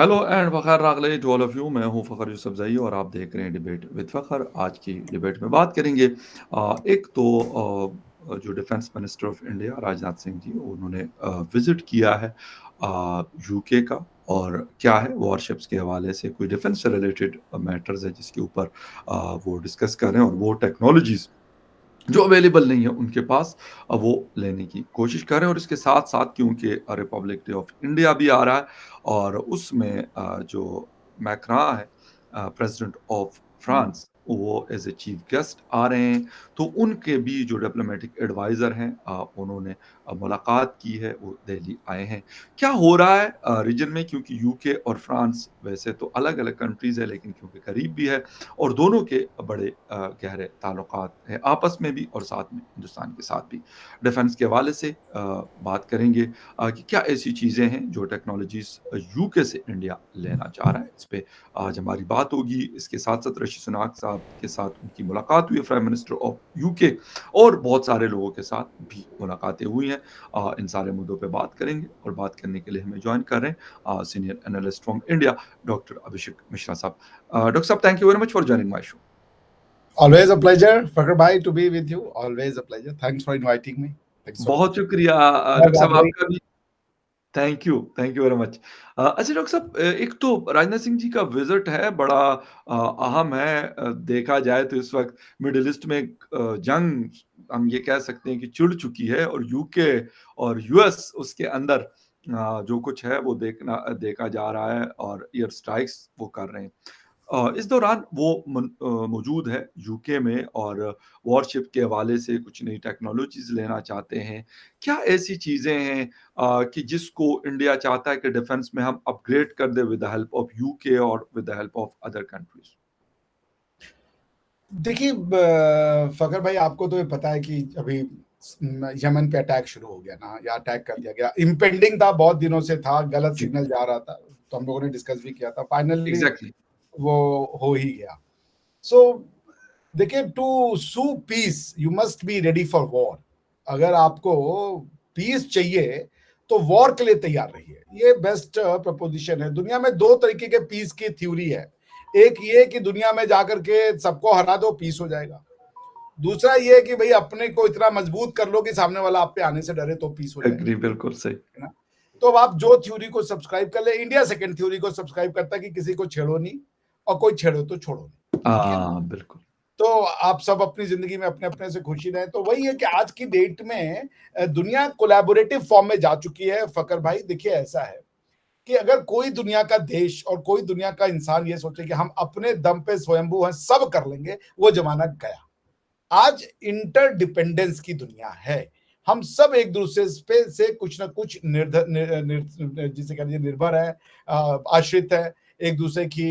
Hello and Fakhar रागले to all of you. मैं हूं फ़खर यूसुफज़ई और आप देख रहे हैं डिबेट विद फ़खर। आज की डिबेट में बात करेंगे एक तो जो defence minister of India Rajnath Singh ji, उन्होंने विजिट किया है यूके का, और क्या है वॉरशिप्स के हवाले से कोई डिफेंस से रिलेटेड मैटर्स है जिसके ऊपर वो डिस्कस कर रहे हैं, और वो टेक्नोलॉजीज जो अवेलेबल नहीं है उनके पास वो लेने की कोशिश कर रहे हैं। और इसके साथ-साथ क्योंकि रिपब्लिक डे ऑफ इंडिया भी आ रहा है, और उसमें जो मैक्रॉन है प्रेसिडेंट ऑफ फ्रांस, वो एज़ अ चीफ गेस्ट आ रहे हैं। तो उनके भी जो डिप्लोमेटिक एडवाइज़र हैं उन्होंने मुलाकात की है, वो दिल्ली आए हैं। क्या हो रहा है रीजन में, क्योंकि यूके और फ्रांस वैसे तो अलग-अलग कंट्रीज़ है, लेकिन क्योंकि करीब भी है और दोनों के बड़े गहरे ताल्लुकात हैं आपस में भी और साथ में हिंदुस्तान के साथ भी। डिफेंस के हवाले से बात करेंगे कि क्या ऐसी चीज़ें हैं जो टेक्नोलॉजीज़ यूके से इंडिया लेना चाह रहा है। इस पे आज हमारी बात होगी। इसके साथ-साथ ऋषि सुनाक साहब के साथ उनकी मुलाकात हुई है, प्राइम मिनिस्टर ऑफ यूके, और बहुत सारे लोगों के साथ भी मुलाकातें हुई हैं। इन सारे मुद्दों पे बात करेंगे, और बात करने के लिए हमें जॉइन कर रहे हैं senior analyst from India doctor Abhishek Mishra sahab. Dr. Saab, thank you very much for joining my show. Always a pleasure, Fakir bhai, to be with you. Always a pleasure. Thanks for inviting me. Thanks so बहुत much. शुक्रिया doctor साहब आपका भी। Thank you very much. अच्छा doctor साहब, एक तो राजनाथ सिंह जी का विजिट है, बड़ा अहम है। देखा जाए तो इस वक्त मिडिल ईस्ट में जंग, हम ये कह सकते हैं कि छिड़ चुकी है, और यूके और यूएस उसके अंदर जो कुछ है वो देखा जा रहा है, और एयर स्ट्राइक्स वो कर रहे हैं। इस दौरान वो मौजूद है यूके में, और वॉरशिप के हवाले से कुछ नई टेक्नोलॉजीज लेना चाहते हैं। क्या ऐसी चीजें हैं कि जिसको इंडिया चाहता है कि डिफेंस में हम अपग्रेड कर दे with the help of UK और with the help of other countries? देखिए फकर भाई, आपको तो ये पता है कि अभी यमन पे अटैक शुरू हो गया ना, या अटैक कर दिया गया। इम्पेंडिंग था, बहुत दिनों से था, गलत जी, सिग्नल जा रहा था, तो हम लोगों ने डिस्कस भी किया था। Finally exactly. वो हो ही गया। सो देखिए, to sue peace you must be ready for war. अगर आपको पीस चाहिए तो वॉर के लिए तैयार रहिए। ये बेस्ट प्रपोजिशन है। दुनिया में दो तरीके के पीस की थ्योरी है। एक ये कि दुनिया में जाकर के सबको हरा दो, पीस हो जाएगा। दूसरा ये कि भाई अपने को इतना मजबूत कर लो कि सामने वाला आप पे आने से डरे, तो पीस हो जाएगा। एग्री, बिल्कुल सही। है ना? तो अब आप जो थ्योरी को सब्सक्राइब कर ले, इंडिया सेकंड थ्योरी को सब्सक्राइब करता है कि किसी को छेड़ो नहीं, और कोई छेड़ो तो छोड़ो नहीं। ठीक है ना? बिल्कुल। तो आप सब अपनी जिंदगी में अपने अपने से खुशी रहें। तो वही है कि आज की डेट में दुनिया कोलैबोरेटिव फॉर्म में जा चुकी है। फकर भाई देखिए, ऐसा है कि अगर कोई दुनिया का देश और कोई दुनिया का इंसान ये सोचे कि हम अपने दम पे स्वयंभू हैं, सब कर लेंगे, वो जमाना गया। आज इंटरडिपेंडेंस की दुनिया है। हम सब एक दूसरे पे से कुछ ना कुछ जिसे कह लीजिए निर्भर है, आश्रित है। एक दूसरे की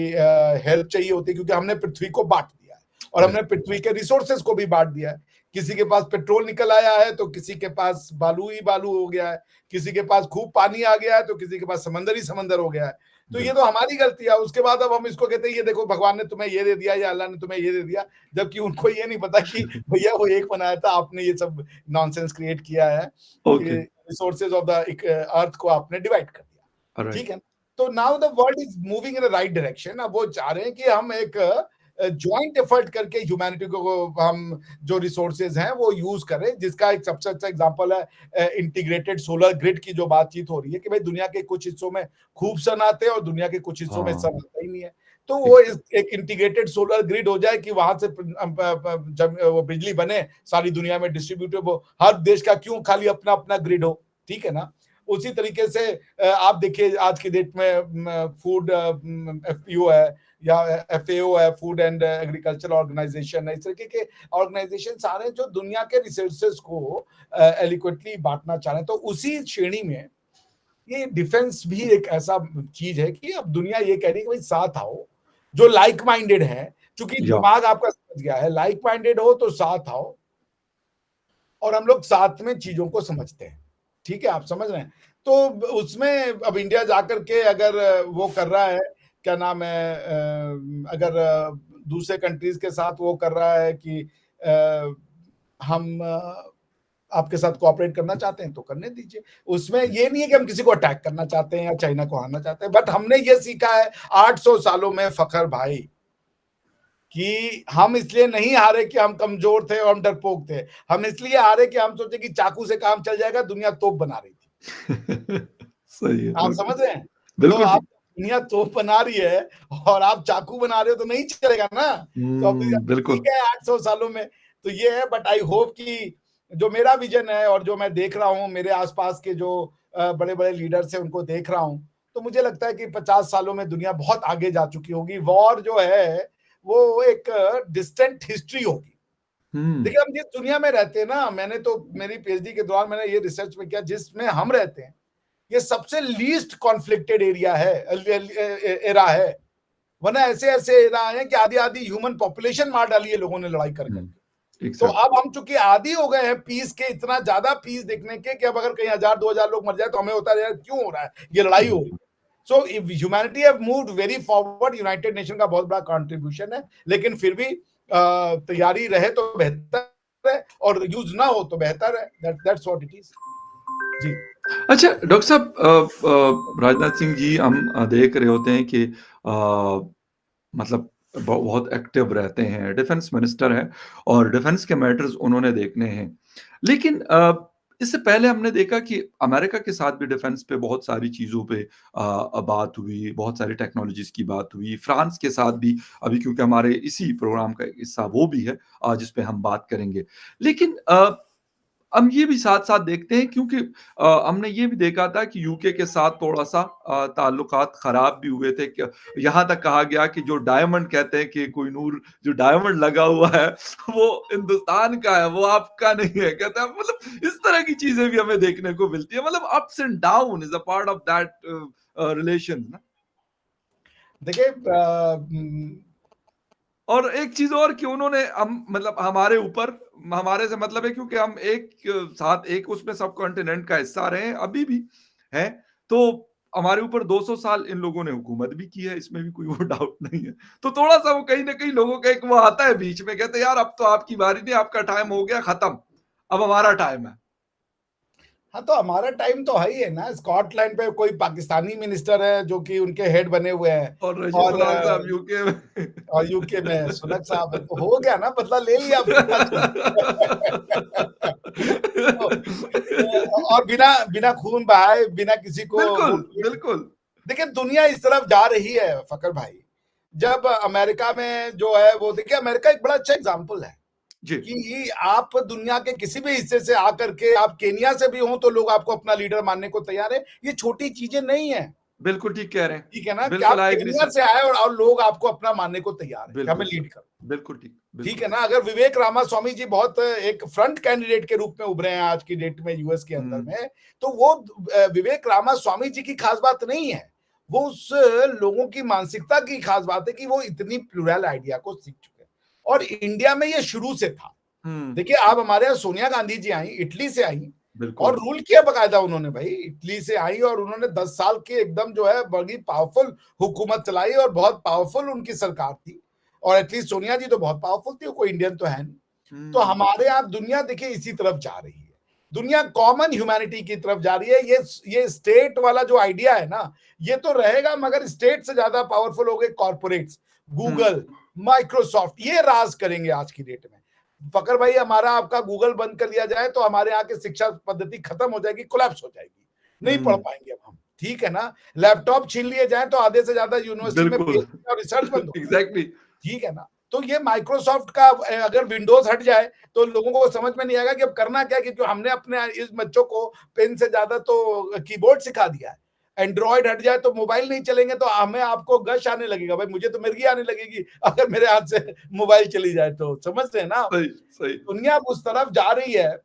हेल्प चाहिए होती है, क्योंकि हमने पृथ्वी को बांट दिया है, और हमने पृथ्वी के रिसोर्सेज को भी बांट दिया है। किसी के पास पेट्रोल निकल आया है तो किसी के पास बालू ही बालू हो गया है, किसी के पास खूब पानी आ गया है तो किसी के पास समंदर ही समंदर हो गया है। तो ये तो हमारी गलती है। उसके बाद अब हम इसको कहते हैं ये देखो भगवान ने तुम्हें ये दे दिया या अल्लाह ने तुम्हें ये दे दिया, जबकि उनको ये नहीं पता कि भैया वो एक बनाया था, आपने ये सब नॉनसेंस क्रिएट किया है कि okay. Resources of the earth को आपने डिवाइड कर दिया। राइट। ठीक है। तो now the world is moving in the right direction. अब वो चाह रहे हैं कि हम एक ज्वाइंट एफर्ट करके ह्यूमैनिटी को हम जो रिसोर्सेज हैं वो यूज करें, जिसका एक सबसे अच्छा एग्जांपल है इंटीग्रेटेड सोलर ग्रिड की जो बातचीत हो रही है कि भाई दुनिया के कुछ हिस्सों में खूब सन आते हैं और दुनिया के कुछ हिस्सों में सन आता ही नहीं है। तो वो एक इंटीग्रेटेड सोलर ग्रिड हो जाए कि वहां से जब वो बिजली बने, सारी दुनिया में डिस्ट्रीब्यूटेड हो। हर देश का क्यों खाली अपना अपना ग्रिड हो? ठीक है ना? उसी तरीके से आप देखिए आज की डेट में फूड एफपीओ है या एफएओ है, फूड एंड एग्रीकल्चर ऑर्गेनाइजेशन है। इस तरीके के ऑर्गेनाइजेशन सारे हैं जो दुनिया के रिसोर्सेज को एलिक्वेटली बांटना चाह रहे हैं। तो उसी श्रेणी में ये डिफेंस भी एक ऐसा चीज है कि अब दुनिया ये कह रही है कि भाई साथ आओ, जो लाइक माइंडेड है। चूंकि या दिमाग आपका समझ गया है, लाइक माइंडेड हो तो साथ आओ, और हम लोग साथ में चीजों को समझते हैं। ठीक है, आप समझ रहे हैं? तो उसमें अब इंडिया जाकर के अगर वो कर रहा है, क्या नाम है, अगर दूसरे कंट्रीज के साथ वो कर रहा है कि हम आपके साथ कोऑपरेट करना चाहते हैं तो करने दीजिए। उसमें ये नहीं है कि हम किसी को अटैक करना चाहते हैं या चाइना को हारना चाहते हैं, बट हमने ये सीखा है 800 सालों में फखर भाई कि हम इसलिए नहीं हारे कि हम कमजोर थे और हम डरपोक थे। हम इसलिए हारे कि हम सोचे कि चाकू से काम चल जाएगा, दुनिया तोप बना रही थी। सही है, आप बिल्कुल। समझ रहे हैं? तो बिल्कुल आप ठीक। दुनिया तोप बना रही है और आप चाकू बना रहे हो तो नहीं चलेगा ना। तो अब बिल्कुल। ठीक है 800 सालों में तो ये है, बट आई होप कि जो मेरा विजन है और जो मैं देख रहा हूँ मेरे आसपास के जो बड़े-बड़े लीडर्स हैं उनको देख रहा हूँ, तो मुझे लगता है कि 50 सालों में दुनिया बहुत आगे जा चुकी होगी। वॉर जो है वो एक डिस्टेंट हिस्ट्री होगी। हुँ, देखिए हम जिस दुनिया में रहते हैं ना, मैंने तो मेरी पीएचडी के दौरान मैंने ये रिसर्च में किया, जिसमें हम रहते हैं ये सबसे लीस्ट कॉन्फ्लिक्टेड एरिया है, एरा है। वरना ऐसे-ऐसे एरा हैं कि आधी-आधी ह्यूमन पॉपुलेशन मार डाली है लोगों ने लड़ाई कर कर हुँ, के। तो एग्ज़ैक्टली। अब हम चूंकि आदी हो गए हैं पीस के, इतना ज्यादा पीस देखने के कि अब अगर कहीं 1000-2000 लोग मर जाए तो हमें होता है यार क्यों हो रहा है, ये लड़ाई हो रही बिल्कुल। है। So humanity have moved very forward, United Nation का बहुत बड़ा कंट्रीब्यूशन है, लेकिन फिर भी तैयारी रहे तो बेहतर है और यूज ना हो तो बेहतर है। That's what it is. जी। अच्छा डॉक्टर साहब, राजनाथ सिंह जी हम देख रहे होते हैं कि मतलब बहुत एक्टिव रहते हैं, डिफेंस मिनिस्टर हैं और डिफेंस के मैटर्स उन्होंने देखने हैं। लेकिन इससे पहले हमने देखा कि अमेरिका के साथ भी डिफेंस पे बहुत सारी चीज़ों पे बात हुई, बहुत सारी टेक्नोलॉजीज़ की बात हुई। फ्रांस के साथ भी अभी क्योंकि हमारे इसी प्रोग्राम का एक हिस्सा वो भी है जिस पे हम बात करेंगे। लेकिन हम ये भी साथ-साथ देखते हैं क्योंकि हमने ये भी देखा था कि यूके के साथ थोड़ा-सा ताल्लुकात खराब भी हुए थे। क यहाँ तक कहा गया कि जो डायमंड कहते हैं कि कोहिनूर जो डायमंड लगा हुआ है, वो हिंदुस्तान का है, वो आपका नहीं है। कहता है मतलब इस तरह की चीज़ें भी हमें देखने को मिलती है। मतलब ups and down is a part of that relation ना। देखिए और एक चीज़ और कि उन्होंने हम मतलब हमारे ऊपर हमारे से मतलब है क्योंकि हम एक साथ एक उसमें सब कॉन्टिनेंट का हिस्सा रहे हैं, अभी भी हैं, तो हमारे ऊपर 200 साल इन लोगों ने हुकूमत भी की है, इसमें भी कोई वो डाउट नहीं है। तो थोड़ा-सा वो कहीं न कहीं लोगों का एक वो आता है बीच में, कहते हैं यार अब तो आपकी बारी नहीं, आपका टाइम हो गया खत्म, अब हमारा टाइम है। हाँ, तो हमारा टाइम तो है ही है ना। स्कॉटलैंड पे कोई पाकिस्तानी मिनिस्टर है जो कि उनके हेड बने हुए हैं और ऋषि और सुनक साहब यूके में। यूके में सुनक साहब है, तो हो गया ना, बदला ले लिया अब क्या चाहिए। तो, और बिना बिना खून बहाए, बिना किसी को वो बिल्कुल, किए, बिल्कुल। देखिए दुनिया इस तरफ जा रही है फकर भाई। जब अमेरिका में जो है वो, देखिए अमेरिका एक बड़ा अच्छा एग्जाम्पल है जी, कि आप दुनिया के किसी भी हिस्से से आकर के, आप केनिया से भी हो तो लोग आपको अपना लीडर मानने को तैयार है। ये छोटी चीजें नहीं है, बिल्कुल ठीक कह रहे हैं। ठीक है ना, कि बिल्कुल आप आई एग्री केनिया सर। से आए और लोग आपको अपना मानने को तैयार है कि हमें बिल्कुल सर। लीड करो। बिल्कुल ठीक, ठीक बिल्कुल है ना, ठीक। अगर विवेक रामास्वामी जी बहुत एक फ्रंट कैंडिडेट के रूप में उभरे हैं आज की डेट में यूएस के अंदर हुँ, में, तो वो विवेक रामास्वामी जी की खास बात नहीं है, वो उस लोगों की मानसिकता की खास बात है कि वो इतनी प्लूरल आइडिया को सीख चुके हैं और इंडिया में ये शुरू से था। हुँ, देखिए आप हमारे यहाँ सोनिया गांधी जी आई, इटली से आई और बिल्कुल। रूल किया बकायदा उन्होंने भाई, इटली से आई और उन्होंने 10 साल की एकदम जो है बड़ी पावरफुल हुकूमत चलाई और बहुत पावरफुल उनकी सरकार थी। और एटलीस्ट सोनिया जी तो बहुत पावरफुल थी, कोई इंडियन तो है नहीं। तो हुँ, हमारे यहाँ दुनिया देखिए इसी तरफ जा रही है, दुनिया कॉमन ह्यूमैनिटी की तरफ जा रही है। ये स्टेट वाला जो आइडिया है ना, ये तो रहेगा, मगर स्टेट से ज्यादा पावरफुल हो गए कॉर्पोरेट्स, हुँ, गूगल, माइक्रोसॉफ्ट, ये राज करेंगे आज की डेट में। फकर भाई हमारा आपका गूगल बंद कर दिया जाए तो हमारे यहाँ की शिक्षा पद्धति खत्म हो जाएगी, कोलैप्स हो जाएगी, नहीं पढ़ हुँ, पाएंगे अब हम, ठीक है ना। लैपटॉप छीन लिए जाए तो आधे से ज्यादा यूनिवर्सिटी में बिल्कुल। पीएचडी और रिसर्च बंद हो जाए, एग्ज़ैक्टली। ठीक है ना। तो ये माइक्रोसॉफ्ट का अगर विंडोज हट जाए तो लोगों को समझ में नहीं आएगा कि अब करना क्या है, क्योंकि हमने अपने इस बच्चों को पेन से ज्यादा तो कीबोर्ड सिखा दिया है। एंड्रॉइड हट जाए तो मोबाइल नहीं चलेंगे तो हमें आपको गश आने लगेगा भाई, मुझे तो मिर्गी आने लगेगी अगर मेरे हाथ से मोबाइल चली जाए तो, समझ रहे हैं ना। सही, सही। दुनिया अब उस तरफ जा रही है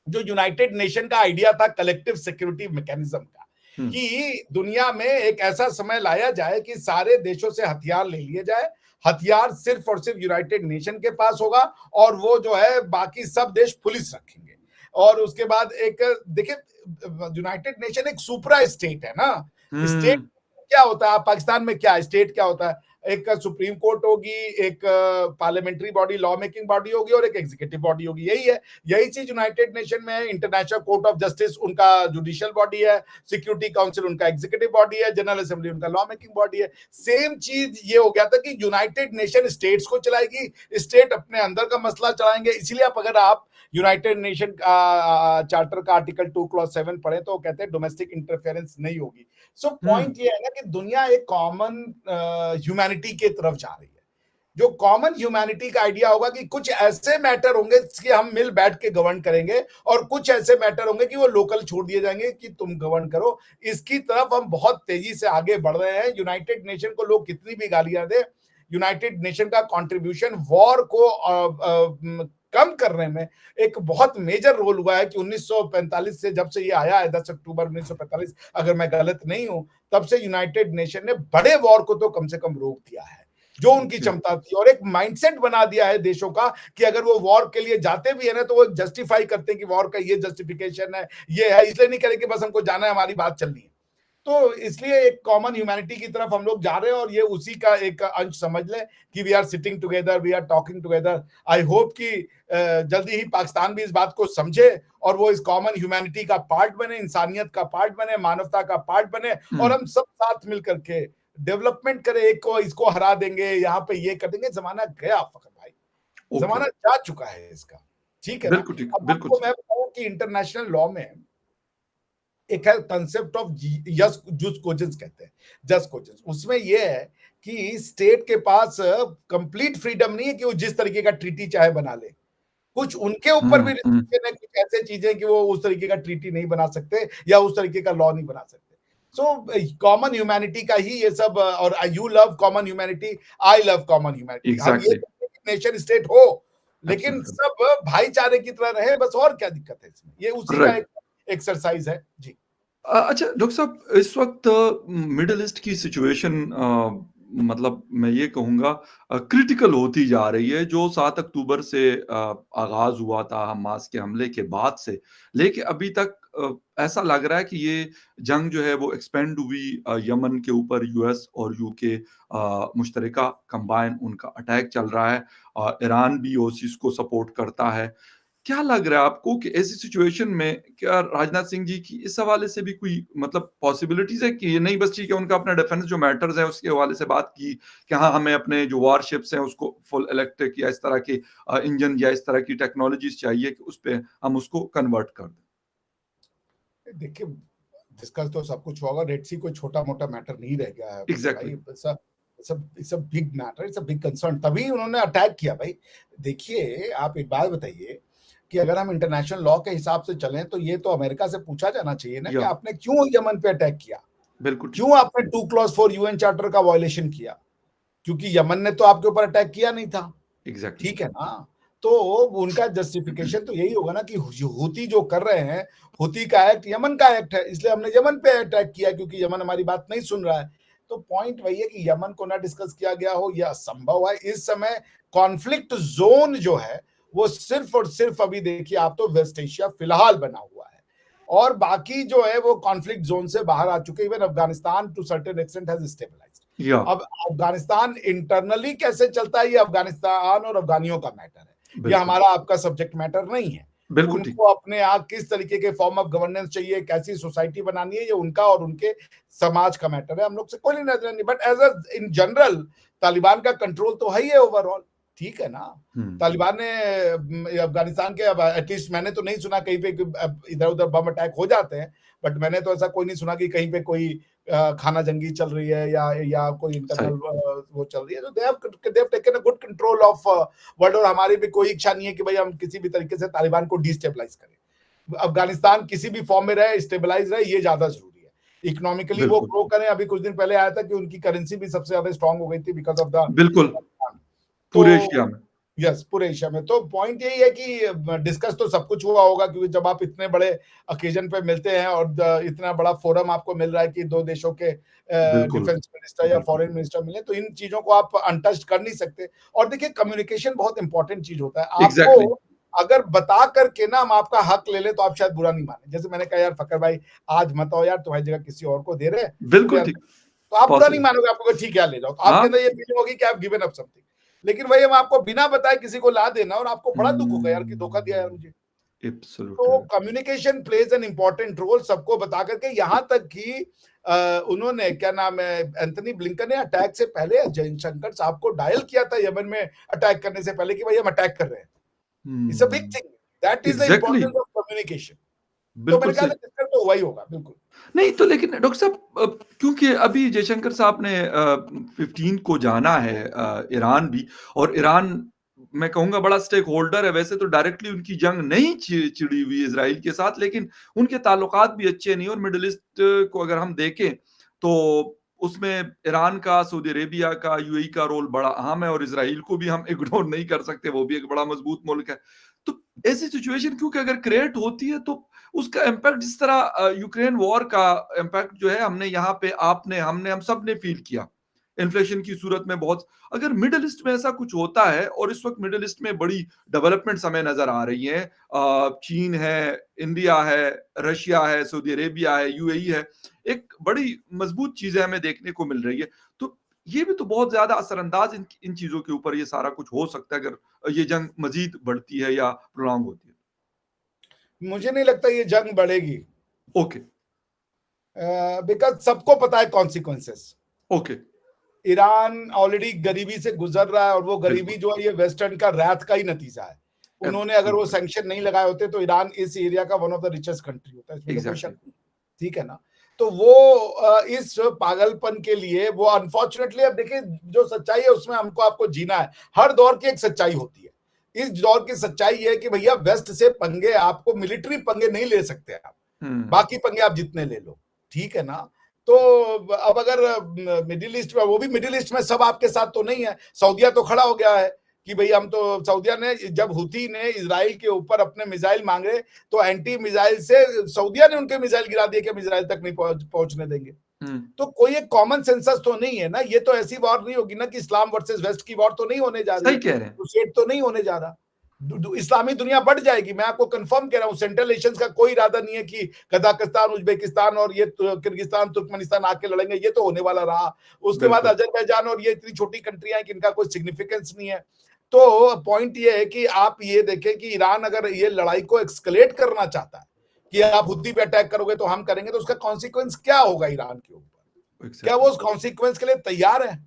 जो यूनाइटेड नेशन का आइडिया था कलेक्टिव सिक्योरिटी मैकेनिज्म का, हुँ, कि दुनिया में एक ऐसा समय लाया जाए कि सारे देशों से हथियार ले लिए जाए, हथियार सिर्फ और सिर्फ यूनाइटेड नेशन के पास होगा और वो जो है बाकी सब देश पुलिस रखेंगे। और उसके बाद एक, देखिए यूनाइटेड नेशन एक सुपरा स्टेट है ना। स्टेट हुँ, क्या होता है, पाकिस्तान में क्या स्टेट क्या होता है, एक सुप्रीम कोर्ट होगी, एक parliamentary body, law making body होगी और एक एग्जीक्यूटिव बॉडी होगी। यही है, यही चीज यूनाइटेड नेशन में है। इंटरनेशनल कोर्ट ऑफ जस्टिस उनका जुडिशियल बॉडी है, सिक्योरिटी काउंसिल उनका एग्जीक्यूटिव बॉडी है, जनरल असेंबली उनका लॉ मेकिंग बॉडी है। सेम चीज ये हो गया था कि यूनाइटेड नेशन स्टेट्स को चलाएगी, स्टेट अपने अंदर का मसला चलाएंगे। इसलिए अगर आप यूनाइटेड नेशन चार्टर का आर्टिकल 2 क्लॉज 7 पढ़े तो कहते हैं डोमेस्टिक इंटरफेरेंस नहीं होगी। सो पॉइंट ये है ना कि दुनिया एक कॉमन ह्यूमैनिटी की तरफ जा रही है। जो कॉमन ह्यूमैनिटी का आइडिया होगा कि कुछ ऐसे मैटर होंगे कि हम मिल बैठ के गवर्न करेंगे और कुछ ऐसे मैटर होंगे कि वो लोकल छोड़ दिए जाएंगे कि तुम गवर्न करो। इसकी तरफ हम बहुत तेजी से आगे बढ़ रहे हैं। यूनाइटेड नेशन को लोग कितनी भी गालियां दे, यूनाइटेड नेशन का कंट्रीब्यूशन वॉर को कम करने में एक बहुत मेजर रोल हुआ है कि 1945 से जब से ये आया है 10 अक्टूबर 1945, अगर मैं गलत नहीं हूं, तब से यूनाइटेड नेशन ने बड़े वॉर को तो कम से कम रोक दिया है जो उनकी क्षमता थी, और एक माइंडसेट बना दिया है देशों का कि अगर वो वॉर के लिए जाते भी है ना तो वो जस्टिफाई करते हैं कि वॉर का ये जस्टिफिकेशन है, ये है, इसलिए नहीं करें कि बस हमको जाना है, हमारी बात चलनी है। तो इसलिए एक कॉमन ह्यूमैनिटी की तरफ हम लोग जा रहे हैं और ये उसी का एक अंश समझ लें कि we are sitting together, we are talking together. I hope कि जल्दी ही पाकिस्तान भी इस बात को समझे और वो इस कॉमन ह्यूमैनिटी का पार्ट बने, इंसानियत का पार्ट बने, मानवता का पार्ट बने और हम सब साथ मिलकर के डेवलपमेंट करें। एक को इसको हरा देंगे, यहाँ पे ये कर देंगे, जमाना गया फखर भाई, जमाना जा चुका है इसका। ठीक है ना? अब आपको मैं बताऊं कि इंटरनेशनल लॉ में एक है कंसेप्ट ऑफ जुस कोजेंस कहते हैं, जस्ट कोजेंस। उसमें यह है कि स्टेट के पास कंप्लीट फ्रीडम नहीं है कि वो जिस तरीके का ट्रीटी चाहे बना ले। कुछ उनके ऊपर भी रिस्ट्रिक्शन है, कुछ ऐसे चीजें कि वो उस तरीके का ट्रीटी नहीं बना सकते या उस तरीके का लॉ नहीं बना सकते। सो कॉमन ह्यूमैनिटी का ही ये सब, और you love common humanity, I love common humanity. हम ये नेशन स्टेट हो लेकिन सब भाईचारे की तरह रहे, बस। और क्या दिक्कत है इसमें? ये उसी का एक एक्सरसाइज है जी। अच्छा डॉक्टर साहब, इस वक्त मिडिल ईस्ट की सिचुएशन मतलब मैं ये कहूँगा क्रिटिकल होती जा रही है। जो 7 अक्टूबर से आगाज हुआ था हमास के हमले के बाद से लेके अभी तक ऐसा लग रहा है कि ये जंग जो है वो एक्सपेंड हुई। यमन के ऊपर यूएस और यूके मुश्तरका कंबाइन उनका अटैक चल रहा है। ईरान भी उस को सपोर्ट करता है। क्या लग रहा है आपको कि ऐसी सिचुएशन में क्या राजनाथ सिंह जी की इस हवाले से भी कोई मतलब पॉसिबिलिटीज है कि ये नहीं बस ठीक है उनका अपना डिफेंस जो मैटर्स है उसके हवाले से बात की कि हाँ हमें अपने जो वारशिप्स हैं उसको फुल इलेक्ट्रिक या इस तरह के इंजन या इस तरह की टेक्नोलॉजीज चाहिए कि उस पर हम उसको कन्वर्ट कर दें? देखिए, डिस्कस तो सब कुछ होगा। रेड सी कोई छोटा मोटा मैटर नहीं रह गया है exactly. It's a big matter, it's a big concern, तभी उन्होंने अटैक किया भाई। देखिए, आप एक बात बताइए कि अगर हम इंटरनेशनल लॉ के हिसाब से चलें तो ये तो अमेरिका से पूछा जाना चाहिए ना कि आपने क्यों यमन पे अटैक किया, बिल्कुल क्यों आपने 2 क्लॉज 4 यूएन चार्टर का वायलेशन किया, क्योंकि यमन ने तो आपके ऊपर अटैक किया नहीं था। एग्जैक्टली। ठीक है ना? तो उनका जस्टिफिकेशन तो यही होगा ना कि हुती जो कर रहे हैं, हुती का एक्ट यमन का एक्ट है, इसलिए हमने यमन पे अटैक किया क्योंकि यमन हमारी बात नहीं सुन रहा है। तो पॉइंट वही है कि यमन को ना डिस्कस किया गया हो यह असंभव है। इस समय कॉन्फ्लिक्ट जोन जो है वो सिर्फ और सिर्फ, अभी देखिए आप, तो वेस्ट एशिया फिलहाल बना हुआ है और बाकी जो है वो कॉन्फ्लिक्ट जोन से बाहर आ चुके। Even Afghanistan to certain extent has stabilised. अब अफगानिस्तान इंटरनली कैसे चलता है ये अफगानिस्तान और अफगानियों का मैटर है, ये हमारा आपका सब्जेक्ट मैटर नहीं है। उनको अपने यहाँ किस तरीके के फॉर्म ऑफ गवर्नेंस चाहिए, कैसी सोसाइटी बनानी है, ये उनका और उनके समाज का मैटर है, हम लोग से कोई नजर नहीं। But as in general Taliban का कंट्रोल तो है ही है ओवरऑल। ठीक है ना? तालिबान ने अफगानिस्तान के, अब एटलीस्ट मैंने तो नहीं सुना कहीं पे इधर उधर बम अटैक हो जाते हैं, बट मैंने तो ऐसा कोई नहीं सुना कि कहीं पे कोई खाना जंगी चल रही है या कोई इंटरनल वो चल रही है। तो they have taken a good control of world, और हमारी भी कोई इच्छा नहीं है कि भाई हम किसी भी तरीके से तालिबान को डिस्टेबलाइज करें। अफगानिस्तान किसी भी फॉर्म में रहे, स्टेबलाइज रहे, ये ज्यादा जरूरी है। इकोनॉमिकली वो ग्रो करें। अभी कुछ दिन पहले आया था कि उनकी करेंसी भी सबसे ज्यादा स्ट्रांग हो गई थी बिकॉज ऑफ द, बिल्कुल, पूरे एशिया में। यस, पूरे एशिया में। तो पॉइंट यही है कि डिस्कस तो सब कुछ हुआ होगा, क्योंकि जब आप इतने बड़े ओकेजन पे मिलते हैं और इतना बड़ा फोरम आपको मिल रहा है कि दो देशों के डिफेंस मिनिस्टर या फॉरेन मिनिस्टर मिले, तो इन चीजों को आप अनटच्ड कर नहीं सकते। और देखिए, कम्युनिकेशन बहुत इंपॉर्टेंट चीज होता है। आपको अगर बता करके ना हम आपका हक ले ले तो आप शायद बुरा नहीं माने। जैसे मैंने कहा, यार फकर भाई आज मत आओ यार, तुम्हारी जगह किसी और को दे रहे हैं, बिल्कुल ठीक। तो आप बुरा नहीं पॉसिबल। मानोगे, आपको ठीक है ले जाओ, तो आपके हाँ। अंदर ये फीलिंग होगी कि I have given up something. लेकिन वही हम आपको बिना बताए किसी को ला देना, और आपको बड़ा दुख होगा यार कि धोखा दिया यार मुझे। तो absolutely. Communication plays an important role, सबको बता करके, यहां तक कि उन्होंने क्या नाम है, एंथनी ब्लिंकन ने अटैक से पहले जयशंकर साहब को डायल किया था यमन में अटैक करने से पहले कि भाई हम अटैक कर रहे हैं। It's a big thing, that is the exactly. Importance of communication. तो बिल्कुल मेरे ख्याल सही। से डिस्कस तो हुआ ही होगा बिल्कुल। नहीं तो लेकिन डॉक्टर साहब क्योंकि अभी जयशंकर साहब ने 15 को जाना है ईरान भी, और ईरान मैं कहूंगा बड़ा स्टेक होल्डर है। वैसे तो डायरेक्टली उनकी जंग नहीं छिड़ी हुई इजराइल के साथ, लेकिन उनके ताल्लुकात भी अच्छे नहीं। और मिडिल ईस्ट को अगर हम देखें तो उसमें ईरान का, सऊदी अरेबिया का, यूएई का रोल बड़ा अहम है, और इजराइल को भी हम इग्नोर नहीं कर सकते, वो भी एक बड़ा मजबूत मुल्क है। तो ऐसी सिचुएशन क्योंकि अगर क्रिएट होती है तो उसका इम्पैक्ट, जिस तरह यूक्रेन वॉर का इम्पैक्ट जो है, हमने यहाँ पे, आपने, हमने, हम सब ने फील किया इन्फ्लेशन की सूरत में बहुत। अगर मिडिल ईस्ट में ऐसा कुछ होता है, और इस वक्त मिडिल ईस्ट में बड़ी डेवलपमेंट्स हमें नजर आ रही हैं, चीन है, इंडिया है, रशिया है, सऊदी अरेबिया है, यूएई है, एक बड़ी मजबूत चीजें हमें देखने को मिल रही है। तो ये भी तो बहुत ज्यादा असरअंदाज इन चीजों के ऊपर ये सारा कुछ हो सकता है, अगर ये जंग मजीद बढ़ती है या प्रोलॉन्ग होती है। मुझे नहीं लगता ये जंग बढ़ेगी, ओके। बिकॉज सबको पता है कॉन्सिक्वेंसेस। ओके। ईरान ऑलरेडी गरीबी से गुजर रहा है, और वो गरीबी बिल्कुल। जो है ये वेस्टर्न का रैथ का ही नतीजा है। उन्होंने अगर वो एब्सोल्युटली। सैंक्शन नहीं लगाए होते तो ईरान इस एरिया का one of the richest country होता है, इसमें तो कोई शक एग्जैक्टली। नहीं। ठीक है ना। तो वो इस पागलपन के लिए वो अनफॉर्चुनेटली, अब देखिए जो सच्चाई है उसमें हमको आपको जीना है। हर दौर की एक सच्चाई होती है। इस दौर की सच्चाई है कि भैया वेस्ट से पंगे, आपको मिलिट्री पंगे नहीं ले सकते आप, बाकी पंगे आप जितने ले लो, ठीक है ना। तो अब अगर मिडिल ईस्ट में, वो भी मिडिल ईस्ट में सब आपके साथ तो नहीं है। सऊदिया तो खड़ा हो गया है कि भाई हम तो, सऊदिया ने जब हुती ने इजराइल के ऊपर अपने मिसाइल मांगे तो एंटी मिसाइल से सऊदिया ने उनके मिसाइल गिरा दिए कि हम इजराइल तक नहीं पहुंचने देंगे। तो कोई एक कॉमन सेंसस तो नहीं है ना। ये तो ऐसी वॉर नहीं होगी ना कि इस्लाम वर्सेस वेस्ट की वॉर तो नहीं होने जा रही सही है, कह रहे हैं। क्रूसेड तो नहीं होने जा रहा। इस्लामी दुनिया बढ़ जाएगी, मैं आपको कंफर्म कह रहा हूं। सेंट्रल एशियंस का कोई इरादा नहीं है कि कजाकिस्तान, उज्बेकिस्तान और ये किर्गिस्तान, तुर्कमेनिस्तान आके लड़ेंगे, ये तो होने वाला रहा। उसके बाद बिल्कुल। अजरबैजान, और ये इतनी छोटी कंट्रियां हैं कि इनका कोई सिग्निफिकेंस नहीं है। तो पॉइंट ये है कि आप ये देखें कि ईरान अगर ये लड़ाई को एक्सकलेट करना चाहता है कि आप हुद्दी पे अटैक करोगे तो हम करेंगे, तो उसका कॉन्सिक्वेंस क्या होगा ईरान के ऊपर? क्या वो एग्जैक्टली। उस कॉन्सिक्वेंस के लिए तैयार है?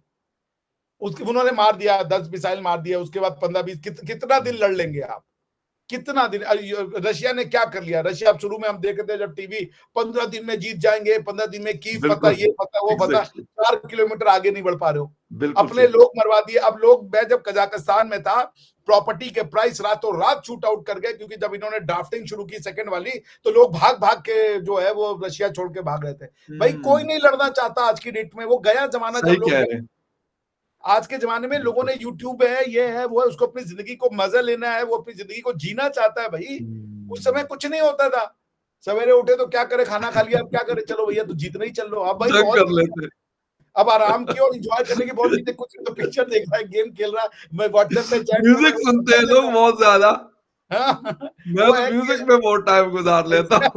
उसके उन्होंने मार दिया, 10 मिसाइल मार दिया, उसके बाद 15-20 कितना दिन लड़ लेंगे आप? कितना दिन? रशिया ने क्या कर लिया? रशिया, अब शुरू में हम देखते थे जब टीवी, 15 दिन में जीत जाएंगे, 15 दिन में कीव पता, बिल्कुल। ये पता, वो पता, एग्जैक्टली। 4 किलोमीटर आगे नहीं बढ़ पा रहे हो। बिल्कुल अपने सही। लोग मरवा दिए। अब लोग, मैं जब कजाकिस्तान में था, प्रॉपर्टी के प्राइस रातों रात शूट आउट कर गए, क्योंकि जब इन्होंने ड्राफ्टिंग शुरू की सेकंड वाली, तो लोग भाग भाग के जो है वो रशिया छोड़ के भाग रहे थे। भाई कोई नहीं लड़ना चाहता आज की डेट में, वो गया जमाना सही जब लोग। कह रहे हैं। आज के जमाने में लोगों बिल्कुल। ने यूट्यूब है, ये है, वो है, उसको अपनी जिंदगी को मजा लेना है, वो अपनी जिंदगी को जीना चाहता है भाई। उस समय कुछ नहीं होता था। सवेरे उठे तो क्या करे, खाना खा लिया, अब क्या करे, चलो भैया तो जीतना ही चल लो। अब भाई जंग बहुत कर चीजें, लेते। अब आराम की और एंजॉय करने की बहुत चीजें, कुछ तो पिक्चर देख रहा है, गेम खेल रहा है, मैं व्हाट्सएप पे चैट कर रहा म्यूजिक हूँ, वो सुनते कर हैं लेता लोग है। बहुत ज्यादा। हाँ, मैं वो तो है कि म्यूजिक में बहुत टाइम गुजार लेता हूँ।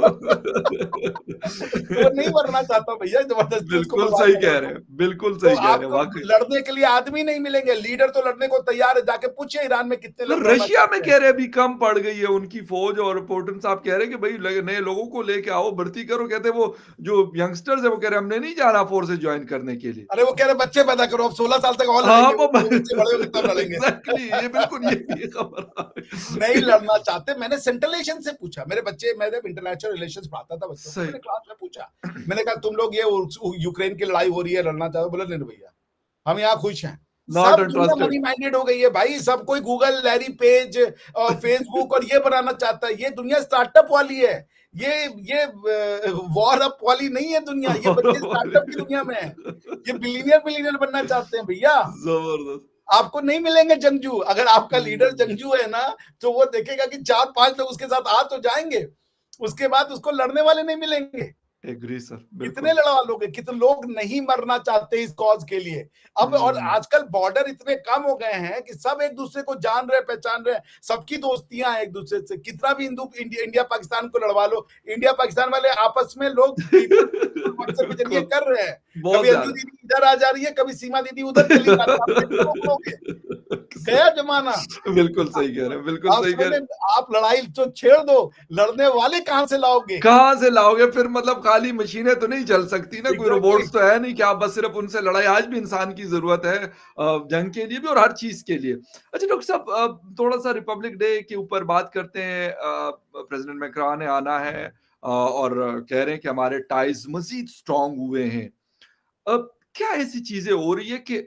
वो नहीं मरना चाहता भैया, जबरदस्ती उसको बिल्कुल बर्बाद सही करो कह रहे तो। हैं, बिल्कुल तो सही कह रहे हैं आपको वाकई। लड़ने के लिए आदमी नहीं मिलेंगे, लीडर तो लड़ने को तैयार है, जाके पूछिए ईरान में कितने तो लोग लड़ना रशिया में चाहते हैं। कह रहे अभी कम पड़ गई है उनकी फौज, और पुतिन साहब कह रहे हैं कि भाई नए लोगों को लेके आओ, भर्ती करो। कहते हैं वो जो यंगस्टर्स है वो कह रहे हैं हमने नहीं जाना फोर्सेस ज्वाइन करने के लिए। अरे वो कह रहे बच्चे पैदा करो, अब 16 साल तक और हाँ लड़ेंगे, वो वो बच्चे बड़े होंगे तब लड़ेंगे। एग्जैक्टली, ये बिल्कुल ये भी खबर आ नहीं रही। लड़ना चाहते। मैंने सेंट्रल एशियन से पूछा, मेरे बच्चे, मैं जब इंटरनेशनल रिलेशंस पढ़ाता था बच्चों को, सही। मैंने क्लास में पूछा, मैंने कहा तुम लोग ये यूक्रेन की लड़ाई हो रही है, लड़ना चाहते हो? बोले नहीं भैया, हम यहाँ खुश हैं। नॉट सब दुनिया इंटरेस्टेड। मनी माइंडेड हो गई है भाई, सब कोई गूगल, लैरी पेज और फेसबुक और ये बनाना चाहता है। ये दुनिया स्टार्टअप वाली है। ये वॉर अप वाली नहीं है दुनिया। ये बच्चे स्टार्टअप की दुनिया में है। ये बिलीनियर बिलीनियर बनना चाहते हैं भैया। जबरदस्त। आपको नहीं मिलेंगे जंगजू। अगर आपका लीडर जंगजू है ना, तो वो देखेगा कि 4-5 लोग उसके साथ आ तो जाएंगे, उसके बाद उसको लड़ने वाले नहीं मिलेंगे। एग्री सर, कितने बिल्कुल। लड़वा लोगे, कितने लोग नहीं मरना चाहते इस कॉज के लिए। अब और हुँ। आजकल बॉर्डर इतने कम हो गए हैं कि सब एक दूसरे को जान रहे पहचान रहे हैं, सबकी दोस्तियां हैं एक दूसरे से। कितना भी हिंदू इंडिया, इंडिया पाकिस्तान को लड़वा लो, इंडिया पाकिस्तान वाले आपस में लोग पीपल व्हाट्सएप के जरिए बिल्कुल, कर रहे हैं। बहुत कभी अंजू ज़्यादा। दीदी इधर आ जा रही है, कभी सीमा दीदी उधर चली जा रही है, आप कैसे रोक लोगे? गया जमाना। बिल्कुल सही कह रहे हैं, बिल्कुल आप सही कह समझ रहे हैं। रहे हैं? आप लड़ाई तो छेड़ दो, लड़ने वाले कहां से लाओगे? कहाँ से लाओगे फिर, मतलब खाली मशीनें तो नहीं चल सकती ना, कोई एग्जैक्टली। रोबोट्स तो है नहीं कि आप बस सिर्फ उनसे लड़ाई। आज भी इंसान की जरूरत है जंग के लिए भी और हर चीज के लिए। अच्छा डॉक्टर साहब, थोड़ा सा रिपब्लिक डे के ऊपर बात करते हैं। प्रेसिडेंट मैक्रोन ने आना है और कह रहे हैं कि हमारे टाइज मजीद स्ट्रांग हुए हैं। अब क्या ऐसी चीजें हो रही है कि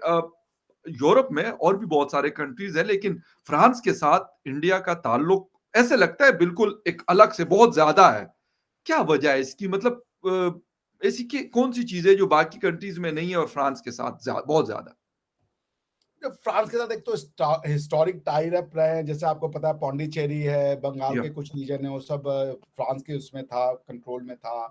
यूरोप में और भी बहुत सारे कंट्रीज हैं, लेकिन फ्रांस के साथ इंडिया का ताल्लुक ऐसे लगता है बिल्कुल एक अलग से बहुत ज्यादा है। क्या वजह है इसकी, मतलब ऐसी कौन सी चीज है जो बाकी कंट्रीज में नहीं है और फ्रांस के साथ बहुत ज्यादा? फ्रांस के साथ एक तो हिस्टोरिक टाई अप रहे हैं, जैसे आपको पता है पौंडीचेरी है, बंगाल या के कुछ रीजन है, वो सब फ्रांस के उसमें था, कंट्रोल में था।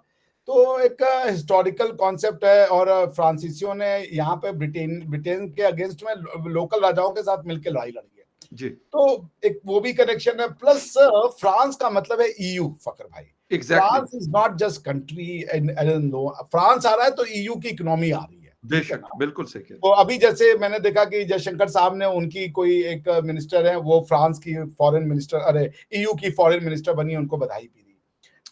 तो एक हिस्टोरिकल कॉन्सेप्ट है, और फ्रांसीसियों ने यहाँ पे ब्रिटेन ब्रिटेन के अगेंस्ट में लोकल राजाओं के साथ मिलकर लड़ाई लड़ी है। जी, तो एक वो भी कनेक्शन है, प्लस फ्रांस का मतलब है ईयू, फकर भाई। Exactly. France is not just country, France आ रहा है तो ईयू की इकोनॉमी आ रही है, ठीक है बेशक, ना। बिल्कुल सही कह रहे तो अभी जैसे मैंने देखा कि जयशंकर साहब ने, उनकी कोई एक मिनिस्टर है, वो फ्रांस की फॉरेन मिनिस्टर, अरे ईयू की फॉरेन मिनिस्टर बनी, उनको बधाई भी दी।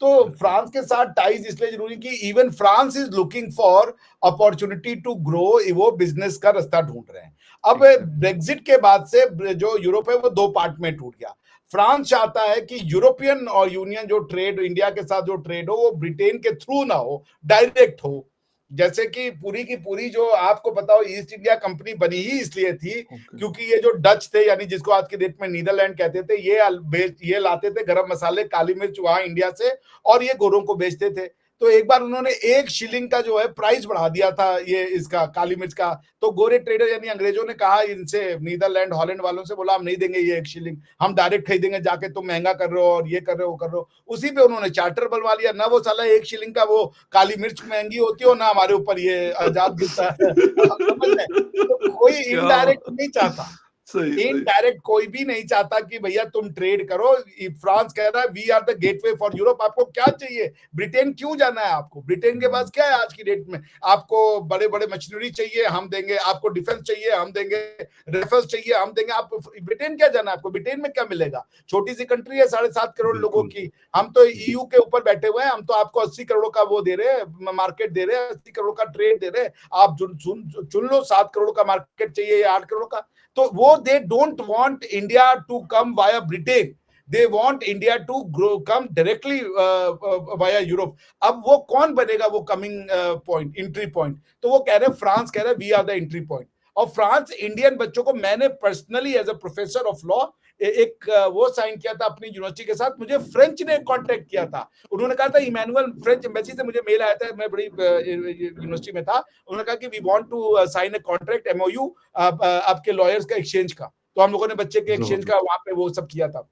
तो हैं। फ्रांस के साथ टाइज इसलिए जरूरी कि even France is looking for opportunity to grow, वो बिजनेस का रास्ता ढूंढ रहे हैं। अब एग्जैक्टली। ब्रेग्जिट के बाद से जो यूरोप है वो दो पार्ट में टूट गया। फ्रांस चाहता है कि यूरोपियन और यूनियन जो ट्रेड, इंडिया के साथ जो ट्रेड हो, वो ब्रिटेन के थ्रू ना हो, डायरेक्ट हो। जैसे कि पूरी की पूरी जो आपको पता हो, ईस्ट इंडिया कंपनी बनी ही इसलिए थी ओके। क्योंकि ये जो डच थे, यानी जिसको आज की डेट में नीदरलैंड कहते थे, ये लाते थे गरम मसाले, काली मिर्च वहां इंडिया से, और ये गोरों को बेचते थे। तो एक बार उन्होंने 1 शिलिंग का जो है प्राइस बढ़ा दिया था ये इसका, काली मिर्च का। तो गोरे ट्रेडर यानी अंग्रेजों ने कहा इनसे, नीदरलैंड हॉलैंड वालों से बोला हम नहीं देंगे ये 1 शिलिंग, हम डायरेक्ट खरीदेंगे जाके, तुम महंगा कर रहे हो और ये कर रहे हो, कर रहे हो। उसी पे उन्होंने चार्टर बनवा लिया ना, वो साला 1 शिलिंग का वो काली मिर्च महंगी होती हो ना, हमारे ऊपर ये आजाद मिलता है। आप समझ रहे हैं? तो कोई क्या इनडायरेक्ट नहीं चाहता, सही सही। इनडायरेक्ट कोई भी नहीं चाहता कि भैया तुम ट्रेड करो। फ्रांस कह रहा है we are the gateway for Europe. आपको क्या चाहिए? ब्रिटेन क्यों जाना है आपको? ब्रिटेन के पास क्या है आज की डेट में? आपको बड़े बड़े मशीनरी चाहिए, हम देंगे। आपको डिफेंस चाहिए, हम देंगे। रेफल्स चाहिए, हम देंगे। आप ब्रिटेन क्या जाना है आपको? ब्रिटेन में क्या मिलेगा? छोटी सी कंट्री है 7.5 करोड़ लोगों बिल्कुल। की। हम तो जी। ईयू के ऊपर बैठे हुए हैं, हम तो आपको 80 करोड़ का वो दे रहे हैं, मार्केट दे रहे हैं, 80 करोड़ का ट्रेड दे रहे हैं। आप चुन लो, 7 करोड़ का मार्केट चाहिए या 8 करोड़ का। तो वो they don't want India to come via Britain, they want India to grow come directly via Europe. अब वो कौन बनेगा वो कमिंग पॉइंट, एंट्री पॉइंट? तो वो कह रहे हैं, फ्रांस कह रहे हैं we are the entry point. और फ्रांस इंडियन बच्चों को, मैंने personally as a professor of law एक वो साइन किया था अपनी यूनिवर्सिटी के साथ, मुझे फ्रेंच ने कांटेक्ट किया था। उन्होंने कहा था, इमैनुअल फ्रेंच एम्बेसी से मुझे मेल आया था, मैं बड़ी यूनिवर्सिटी में था। उन्होंने कहा कि we want to sign a contract, MOU, आपके लॉयर्स का एक्सचेंज का। तो हम लोगों ने बच्चे के एक्सचेंज का जबरदस्त। वहां पे वो सब किया था।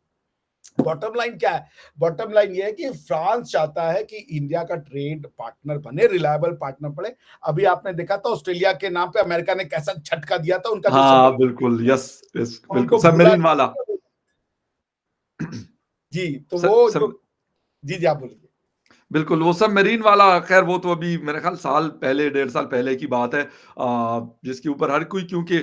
बॉटम लाइन क्या है? बॉटम लाइन ये है कि फ्रांस चाहता है कि इंडिया का ट्रेड पार्टनर बने, रिलायबल पार्टनर पड़े। अभी आपने देखा था ऑस्ट्रेलिया के नाम पे अमेरिका ने कैसा झटका दिया था, उनका जो हाँ सबमरीन, बिल्कुल, यस यस, बिल्कुल उनको भूला सबमरीन वाला। नहीं। जी, तो सब वो जो, सब जी जी आप बोलिए। बिल्कुल, वो सबमरीन वाला, ख़ैर वो तो अभी मेरे ख़्याल साल पहले, डेढ़ साल पहले की बात है। जिसके ऊपर हर कोई, क्योंकि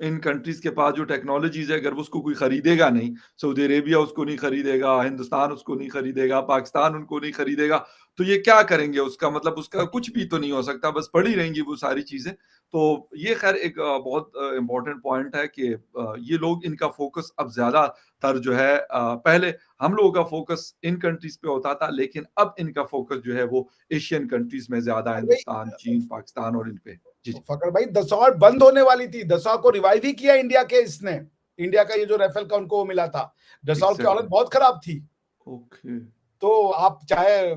इन कंट्रीज़ के पास जो टेक्नोलॉज़ीज़ है, अगर उसको कोई खरीदेगा नहीं, सऊदी अरेबिया उसको नहीं खरीदेगा, हिंदुस्तान उसको नहीं खरीदेगा, पाकिस्तान उनको नहीं खरीदेगा, तो ये क्या करेंगे? उसका मतलब उसका कुछ भी तो नहीं हो सकता, बस पड़ी रहेंगी वो सारी चीज़ें। तो ये ख़ैर एक बहुत इम्पोर्टेंट पॉइंट है कि ये लोग, इनका फ़ोकस अब ज़्यादातर जो है, पहले हम लोगों का फोकस इन कंट्रीज पे होता था, लेकिन अब इनका फोकस जो है वो एशियन कंट्रीज में ज्यादा है, अरे हिंदुस्तान, चीन, पाकिस्तान और इन पे। जी जी। फकर भाई, दसौर बंद होने वाली थी, दसौर को रिवाइव ही किया इंडिया के इसने। इंडिया का ये जो राफेल का उनको वो मिला था, दसौर की हालत एग्जैक्टली। बहुत खराब थी। ओके। तो आप चाहे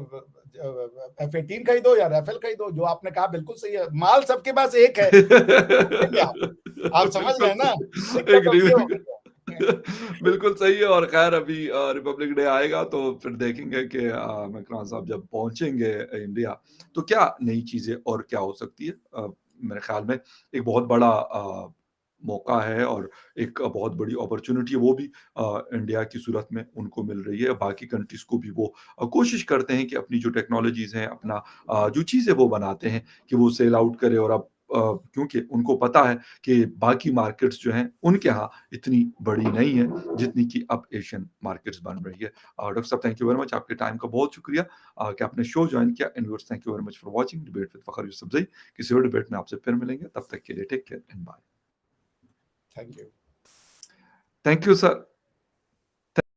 F-18 खरीदो या राफेल खरीदो, जो आपने कहा बिल्कुल सही है, माल सबके पास एक है, क्या? आप समझ रहे बिल्कुल हैं ना? सही। दिक्कत एग्री अब ये हो बिल्कुल। गई है। बिल्कुल सही है और ख़ैर अभी रिपब्लिक डे आएगा तो फिर देखेंगे कि मैक्रॉन साहब जब पहुँचेंगे इंडिया, तो क्या नई चीज़ें और क्या हो सकती है? मेरे ख़्याल में एक बहुत बड़ा मौका है और एक बहुत बड़ी अपॉर्च्युनिटी है, वो भी इंडिया की सूरत में उनको मिल रही है। बाकी कंट्रीज़ को भी वो कोशिश करते हैं कि अपनी जो टेक्नोलॉजीज़ हैं, अपना जो चीज़ें वो बनाते हैं कि वो सेल आउट करे और अब क्योंकि उनको पता है कि बाकी मार्केट्स जो हैं, उनके यहाँ इतनी बड़ी नहीं है, जितनी कि अब एशियन मार्केट्स बन रही है। Doctor sahab thank you very much, आपके टाइम का बहुत शुक्रिया कि आपने शो जॉइन किया। And viewers thank you very much for watching debate with Fakhar Yusufzai. किसी और डिबेट में आपसे फिर मिलेंगे, तब तक के लिए take care and bye. Thank you. Thank you sir.